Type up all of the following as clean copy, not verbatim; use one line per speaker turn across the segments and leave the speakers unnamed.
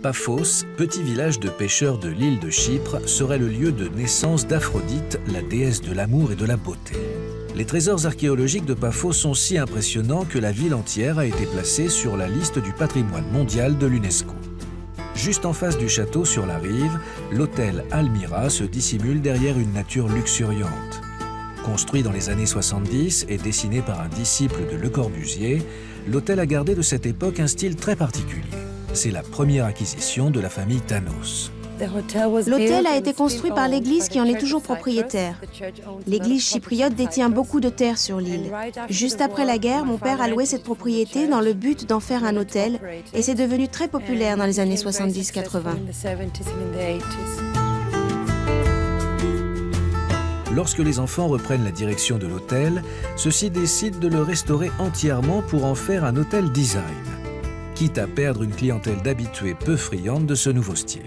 Paphos, petit village de pêcheurs de l'île de Chypre, serait le lieu de naissance d'Aphrodite, la déesse de l'amour et de la beauté. Les trésors archéologiques de Paphos sont si impressionnants que la ville entière a été placée sur la liste du patrimoine mondial de l'UNESCO. Juste en face du château, sur la rive, l'hôtel Almira se dissimule derrière une nature luxuriante. Construit dans les années 70 et dessiné par un disciple de Le Corbusier, l'hôtel a gardé de cette époque un style très particulier. C'est la première acquisition de la famille Thanos.
L'hôtel a été construit par l'Église qui en est toujours propriétaire. L'Église chypriote détient beaucoup de terres sur l'île. Juste après la guerre, mon père a loué cette propriété dans le but d'en faire un hôtel et c'est devenu très populaire dans les années 70-80.
Lorsque les enfants reprennent la direction de l'hôtel, ceux-ci décident de le restaurer entièrement pour en faire un hôtel design, quitte à perdre une clientèle d'habitués peu friande de ce nouveau style.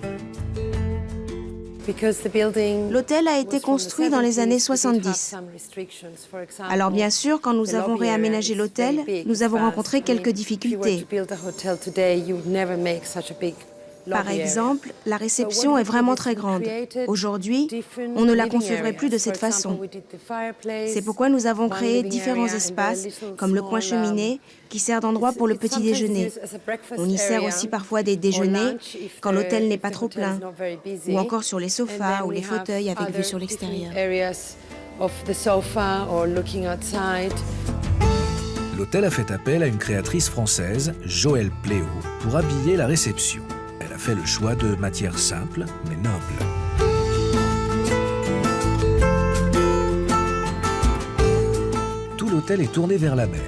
L'hôtel a été construit dans les années 70. Alors bien sûr, quand nous avons réaménagé l'hôtel, nous avons rencontré quelques difficultés. Par exemple, la réception est vraiment très grande. Aujourd'hui, on ne la concevrait plus de cette façon. C'est pourquoi nous avons créé différents espaces, comme le coin cheminée, qui sert d'endroit pour le petit déjeuner. On y sert aussi parfois des déjeuners, quand l'hôtel n'est pas trop plein, ou encore sur les sofas ou les fauteuils avec vue sur l'extérieur.
L'hôtel a fait appel à une créatrice française, Joëlle Pléau, pour habiller la réception. Elle a fait le choix de matières simples, mais nobles. Tout l'hôtel est tourné vers la mer.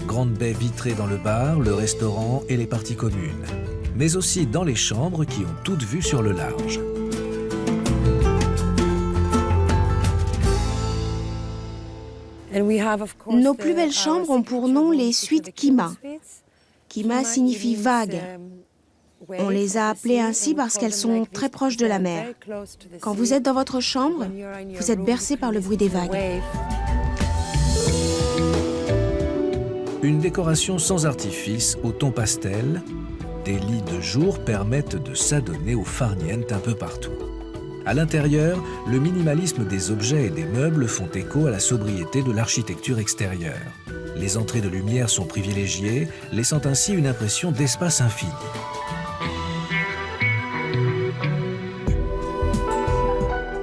Grande baie vitrée dans le bar, le restaurant et les parties communes. Mais aussi dans les chambres qui ont toutes vue sur le large.
Nos plus belles chambres ont pour nom les suites Kima. Kima signifie vague. On les a appelées ainsi parce qu'elles sont très proches de la mer. Quand vous êtes dans votre chambre, vous êtes bercé par le bruit des vagues.
Une décoration sans artifice, au ton pastel, des lits de jour permettent de s'adonner au farniente un peu partout. À l'intérieur, le minimalisme des objets et des meubles font écho à la sobriété de l'architecture extérieure. Les entrées de lumière sont privilégiées, laissant ainsi une impression d'espace infini.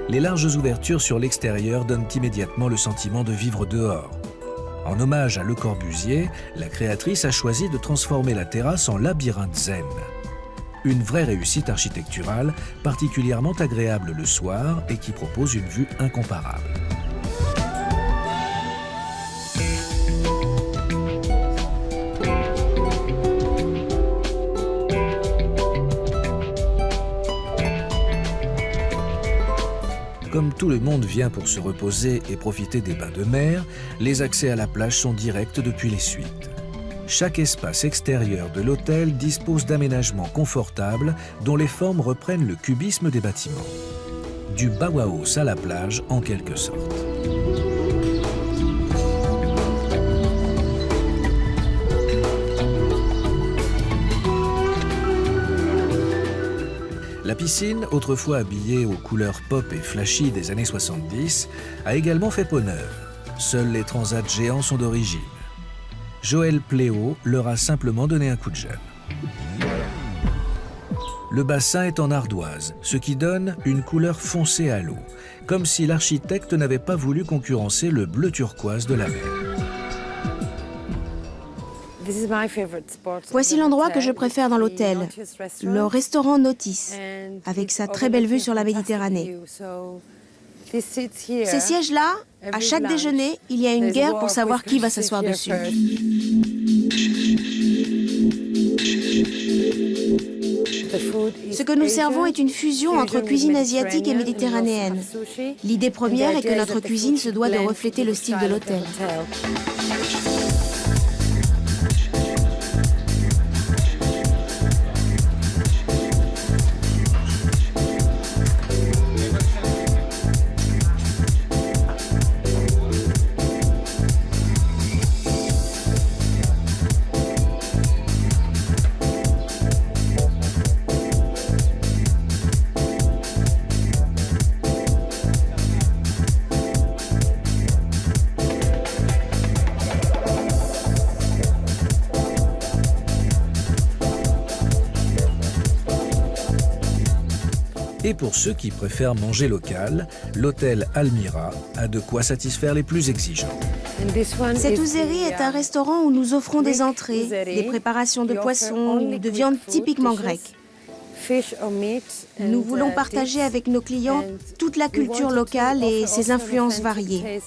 Les larges ouvertures sur l'extérieur donnent immédiatement le sentiment de vivre dehors. En hommage à Le Corbusier, la créatrice a choisi de transformer la terrasse en labyrinthe zen. Une vraie réussite architecturale, particulièrement agréable le soir et qui propose une vue incomparable. Comme tout le monde vient pour se reposer et profiter des bains de mer, les accès à la plage sont directs depuis les suites. Chaque espace extérieur de l'hôtel dispose d'aménagements confortables dont les formes reprennent le cubisme des bâtiments. Du Bauhaus à la plage en quelque sorte. La piscine, autrefois habillée aux couleurs pop et flashy des années 70, a également fait peau neuve. Seuls les transats géants sont d'origine. Joëlle Pléau leur a simplement donné un coup de jeune. Le bassin est en ardoise, ce qui donne une couleur foncée à l'eau, comme si l'architecte n'avait pas voulu concurrencer le bleu turquoise de la mer.
Voici l'endroit que je préfère dans l'hôtel, le restaurant Notice, avec sa très belle vue sur la Méditerranée. Ces sièges-là, à chaque déjeuner, il y a une guerre pour savoir qui va s'asseoir dessus. Ce que nous servons est une fusion entre cuisine asiatique et méditerranéenne. L'idée première est que notre cuisine se doit de refléter le style de l'hôtel.
Et pour ceux qui préfèrent manger local, l'hôtel Almira a de quoi satisfaire les plus exigeants.
Cette ouzeri est un restaurant où nous offrons des entrées, des préparations de poissons ou de viande typiquement grecque. Nous voulons partager avec nos clients toute la culture locale et ses influences variées.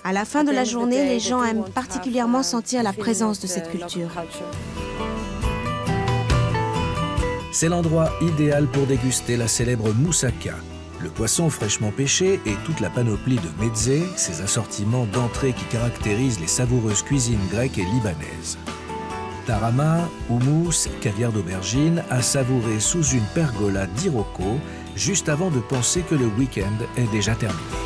À la fin de la journée, les gens aiment particulièrement sentir la présence de cette culture.
C'est l'endroit idéal pour déguster la célèbre moussaka, le poisson fraîchement pêché et toute la panoplie de mezzés, ces assortiments d'entrées qui caractérisent les savoureuses cuisines grecques et libanaises. Tarama, houmous, caviar d'aubergine à savourer sous une pergola d'iroko, juste avant de penser que le week-end est déjà terminé.